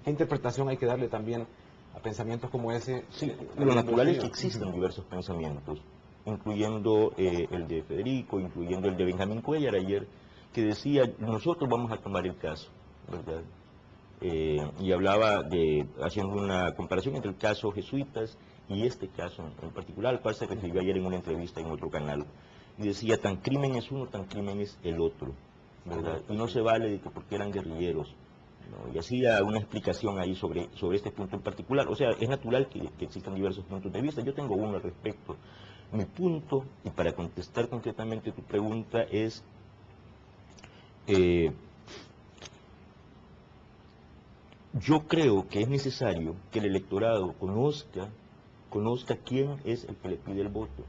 ¿Qué interpretación hay que darle también a pensamientos como ese? Sí, lo natural es que existan diversos pensamientos, incluyendo el de Federico, incluyendo el de Benjamín Cuéllar ayer, que decía, nosotros vamos a tomar el caso, ¿verdad? Y hablaba haciendo una comparación entre el caso jesuitas y este caso en particular, al cual se refirió ayer en una entrevista en otro canal. Y decía, tan crimen es uno, tan crimen es el otro, ¿verdad? Y no se vale de que porque eran guerrilleros, ¿no? Y hacía una explicación ahí sobre este punto en particular. O sea, es natural que existan diversos puntos de vista. Yo tengo uno al respecto. Mi punto, y para contestar concretamente tu pregunta, es yo creo que es necesario que el electorado conozca quién es el que le pide el voto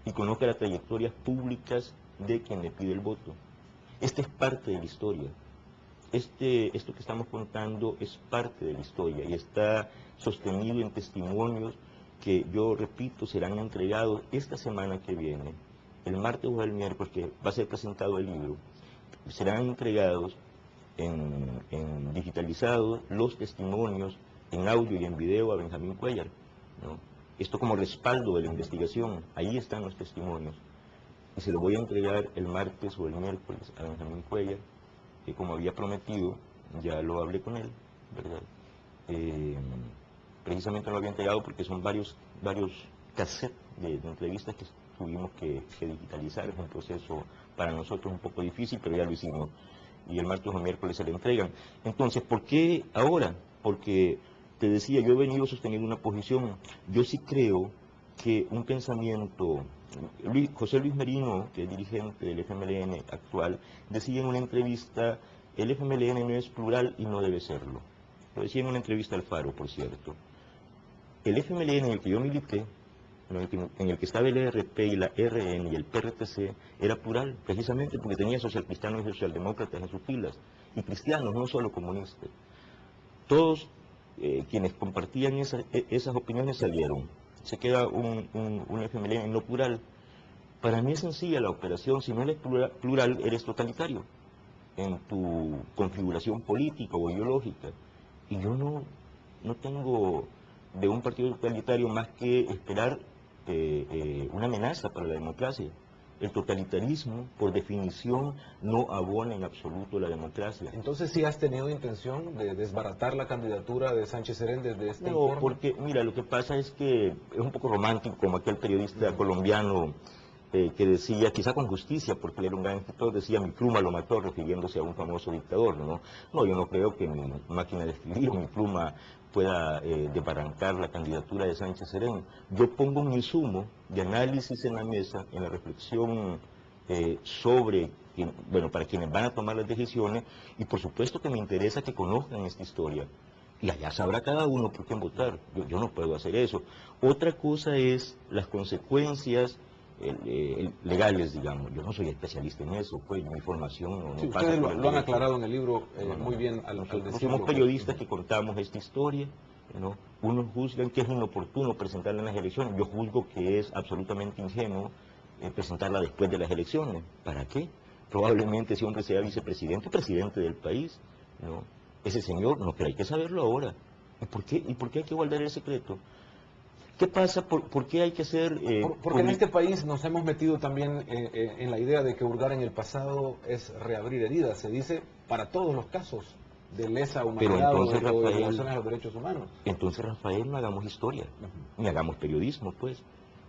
y conozca las trayectorias públicas de quien le pide el voto. Esta es parte de la historia. Esto que estamos contando es parte de la historia y está sostenido en testimonios que, yo repito, serán entregados esta semana que viene, el martes o el miércoles, que va a ser presentado el libro. Serán entregados digitalizados los testimonios en audio y en video a Benjamín Cuéllar, ¿no? Esto como respaldo de la investigación. Ahí están los testimonios y se lo voy a entregar el martes o el miércoles a Benjamín Cuéllar, que como había prometido, ya lo hablé con él, ¿verdad? Precisamente lo había entregado porque son varios cassettes de entrevistas que tuvimos que digitalizar. Es un proceso para nosotros un poco difícil, pero ya lo hicimos. Y el martes o miércoles se le entregan. Entonces, ¿por qué ahora? Porque, te decía, yo he venido sosteniendo una posición. Yo sí creo que un pensamiento... José Luis Merino, que es dirigente del FMLN actual, decía en una entrevista, el FMLN no es plural y no debe serlo. Lo decía en una entrevista al Faro, por cierto. El FMLN en el que yo milité, en el que estaba el ERP y la RN y el PRTC, era plural, precisamente porque tenía socialcristianos y socialdemócratas en sus filas, y cristianos, no solo comunistas. Todos quienes compartían esas opiniones salieron. Se queda un FMLN no plural. Para mí es sencilla la operación. Si no eres plural, eres totalitario en tu configuración política o ideológica. Y yo no tengo de un partido totalitario más que esperar una amenaza para la democracia. El totalitarismo, por definición, no abona en absoluto la democracia. Entonces, ¿sí has tenido intención de desbaratar la candidatura de Sánchez Serén desde este No, informe? porque, mira, lo que pasa es que es un poco romántico, como aquel periodista colombiano que decía, quizá con justicia, porque él era un gran escritor, decía, mi pluma lo mató, refiriéndose a un famoso dictador, ¿no? No, yo no creo que mi máquina de escribir o mi pluma pueda desbarrancar la candidatura de Sánchez Serén. Yo pongo un insumo de análisis en la mesa, en la reflexión sobre, bueno, para quienes van a tomar las decisiones, y por supuesto que me interesa que conozcan esta historia. Y allá sabrá cada uno por quién votar. Yo no puedo hacer eso. Otra cosa es las consecuencias legales, digamos. Yo no soy especialista en eso, pues mi formación no Sí, pasa ustedes por el lo han derecho. aclarado en el libro No, muy bien al nosotros decirlo. somos periodistas que contamos esta historia, ¿no? Unos juzgan que es inoportuno presentarla en las elecciones. Yo juzgo que es absolutamente ingenuo presentarla después de las elecciones. ¿Para qué? Probablemente ese hombre sea vicepresidente o presidente del país, ¿no? Ese señor, no, pero hay que saberlo ahora. ¿Y por qué hay que guardar el secreto? ¿Qué pasa? ¿Por qué hay que hacer...? Porque en este país nos hemos metido también en la idea de que hurgar en el pasado es reabrir heridas. Se dice para todos los casos de lesa Pero humanidad entonces, o de Rafael, violaciones a los derechos humanos. entonces, Rafael, no hagamos historia, ni hagamos periodismo, pues.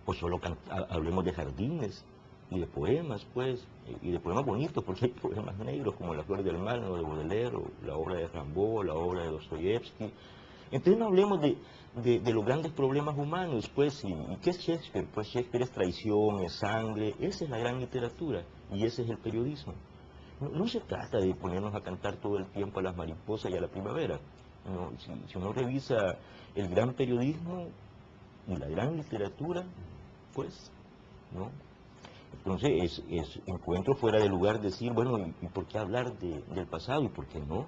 O solo hablemos de jardines y de poemas, pues, y de poemas bonitos, porque hay poemas negros como Las flores del mal, ¿no?, de Baudelaire, o la obra de Rimbaud, la obra de Dostoyevsky. Entonces no hablemos de los grandes problemas humanos, pues. ¿Y qué es Shakespeare? Pues Shakespeare es traición, es sangre. Esa es la gran literatura y ese es el periodismo. No se trata de ponernos a cantar todo el tiempo a las mariposas y a la primavera. No, si uno revisa el gran periodismo y la gran literatura, pues, ¿no? Entonces encuentro fuera de lugar decir, bueno, ¿y por qué hablar del pasado y por qué no?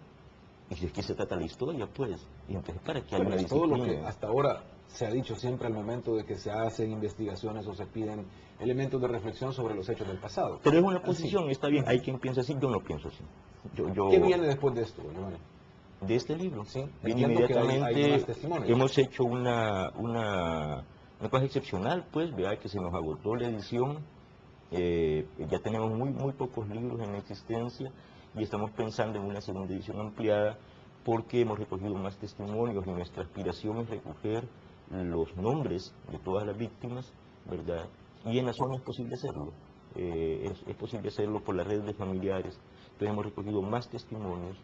Y si es que se trata la historia, pues, y entonces ¿para qué hay una Es todo lo que disciplina? hasta ahora se ha dicho siempre al momento de que se hacen investigaciones o se piden elementos de reflexión sobre los hechos del pasado. Pero es una Así. posición, está bien, hay quien piensa así, yo no pienso así. ¿Qué viene después de esto, Giovanni? de este libro. Sí, Bien, entiendo que hay inmediatamente más testimonios. hemos hecho una cosa excepcional, pues, vea que se nos agotó la edición. Ya tenemos muy pocos libros en existencia y estamos pensando en una segunda edición ampliada porque hemos recogido más testimonios y nuestra aspiración es recoger los nombres de todas las víctimas, ¿verdad? Y en la zona es posible hacerlo, es posible hacerlo por las redes de familiares. Entonces hemos recogido más testimonios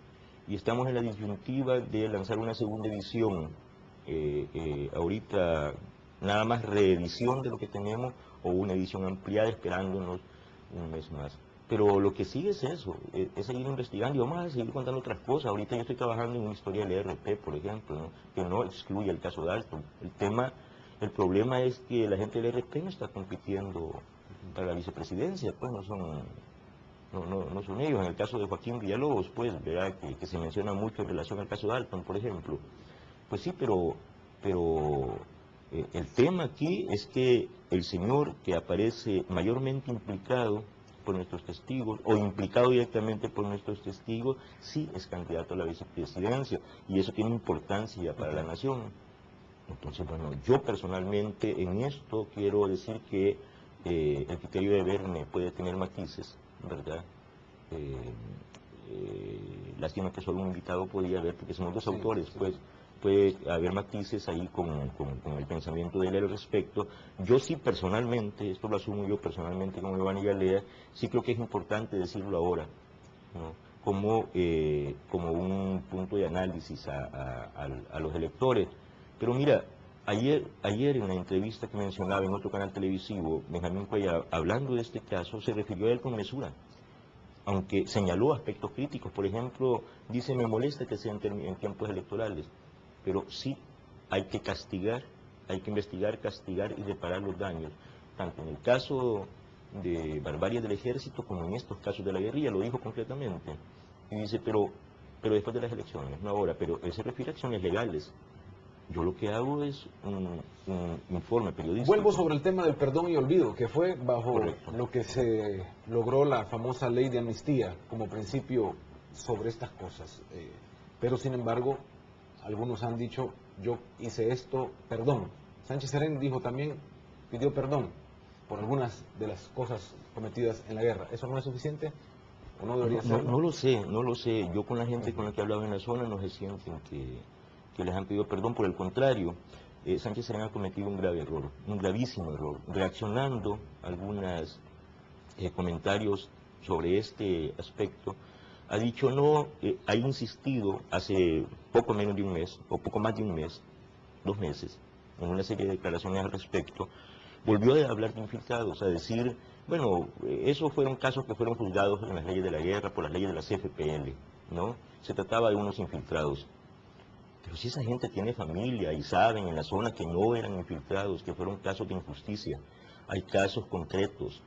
y estamos en la disyuntiva de lanzar una segunda edición, ahorita nada más reedición de lo que tenemos o una edición ampliada esperándonos un mes más. Pero lo que sigue es eso, es seguir investigando y vamos a seguir contando otras cosas. Ahorita yo estoy trabajando en una historia del ERP, por ejemplo, ¿no? Que no excluye el caso Dalton. El problema es que la gente del ERP no está compitiendo para la vicepresidencia, pues no son ellos. En el caso de Joaquín Villalobos, pues, ¿verdad? Que se menciona mucho en relación al caso Dalton, por ejemplo. Pues sí, pero el tema aquí es que el señor que aparece mayormente implicado por nuestros testigos o implicado directamente por nuestros testigos, sí es candidato a la vicepresidencia y eso tiene importancia para la nación. Entonces, bueno, yo personalmente en esto quiero decir que el criterio de Verne puede tener matices, ¿verdad? Lástima que solo un invitado podía ver, porque somos dos autores, pues puede haber matices ahí con el pensamiento de él al respecto. Yo sí personalmente, esto lo asumo yo personalmente como Giovanni Galea, sí creo que es importante decirlo ahora, ¿no? Como un punto de análisis a los electores. Pero mira, ayer en la entrevista que mencionaba en otro canal televisivo, Benjamín Cuellar, hablando de este caso, se refirió a él con mesura, aunque señaló aspectos críticos. Por ejemplo, dice, me molesta que sea en tiempos electorales, pero sí hay que castigar, hay que investigar, castigar y reparar los daños, tanto en el caso de barbarie del ejército como en estos casos de la guerrilla, lo dijo concretamente. Y dice, pero después de las elecciones, no ahora, pero él se refiere a acciones legales. Yo lo que hago es un informe periodístico. Vuelvo sobre el tema del perdón y olvido, que fue bajo Correcto. lo que se logró la famosa ley de amnistía como principio sobre estas cosas. Pero sin embargo, algunos han dicho, yo hice esto, perdón. Sánchez Serén dijo también, pidió perdón por algunas de las cosas cometidas en la guerra. ¿Eso no es suficiente o no debería ser? No lo sé. Yo con la gente con la que he hablado en la zona no se sienten que les han pedido perdón, por el contrario. Sánchez Serén ha cometido un grave error, un gravísimo error, reaccionando a algunos comentarios sobre este aspecto. Ha dicho no, ha insistido hace poco menos de un mes, o poco más de un mes, 2 meses, en una serie de declaraciones al respecto, volvió a hablar de infiltrados, a decir, bueno, esos fueron casos que fueron juzgados en las leyes de la guerra, por las leyes de la CFPL, ¿no? Se trataba de unos infiltrados. Pero si esa gente tiene familia y saben en la zona que no eran infiltrados, que fueron casos de injusticia, hay casos concretos,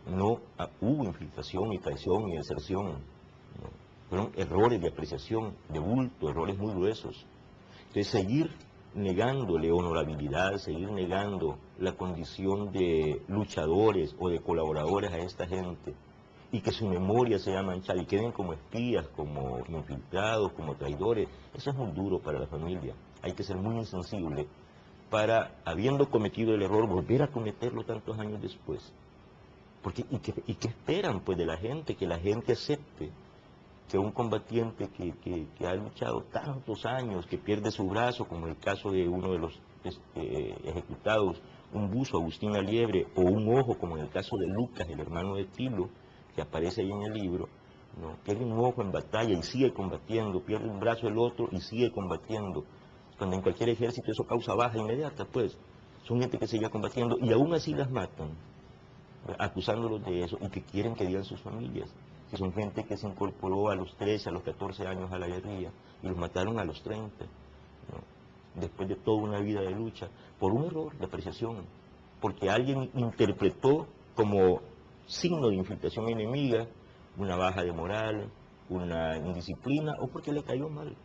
¿no? Hubo infiltración, ni traición, ni deserción, ¿no? Fueron errores de apreciación, de bulto, errores muy gruesos. Entonces, seguir negándole honorabilidad, seguir negando la condición de luchadores o de colaboradores a esta gente, y que su memoria sea manchada y queden como espías, como infiltrados, como traidores, eso es muy duro para la familia. Hay que ser muy insensible para, habiendo cometido el error, volver a cometerlo tantos años después. Porque, ¿y qué esperan pues de la gente? Que la gente acepte que un combatiente que ha luchado tantos años, que pierde su brazo, como el caso de uno de los ejecutados, un buzo, Agustín Aliebre, o un ojo, como en el caso de Lucas, el hermano de Tilo, que aparece ahí en el libro, ¿no? Pierde un ojo en batalla y sigue combatiendo, pierde un brazo el otro y sigue combatiendo, cuando en cualquier ejército eso causa baja inmediata, pues, son gente que sigue combatiendo y aún así las matan, acusándolos de eso, y que quieren que digan sus familias, que son gente que se incorporó a los 13, a los 14 años a la guerrilla, y los mataron a los 30, ¿no? Después de toda una vida de lucha, por un error de apreciación, porque alguien interpretó como signo de infiltración enemiga una baja de moral, una indisciplina, o porque le cayó mal.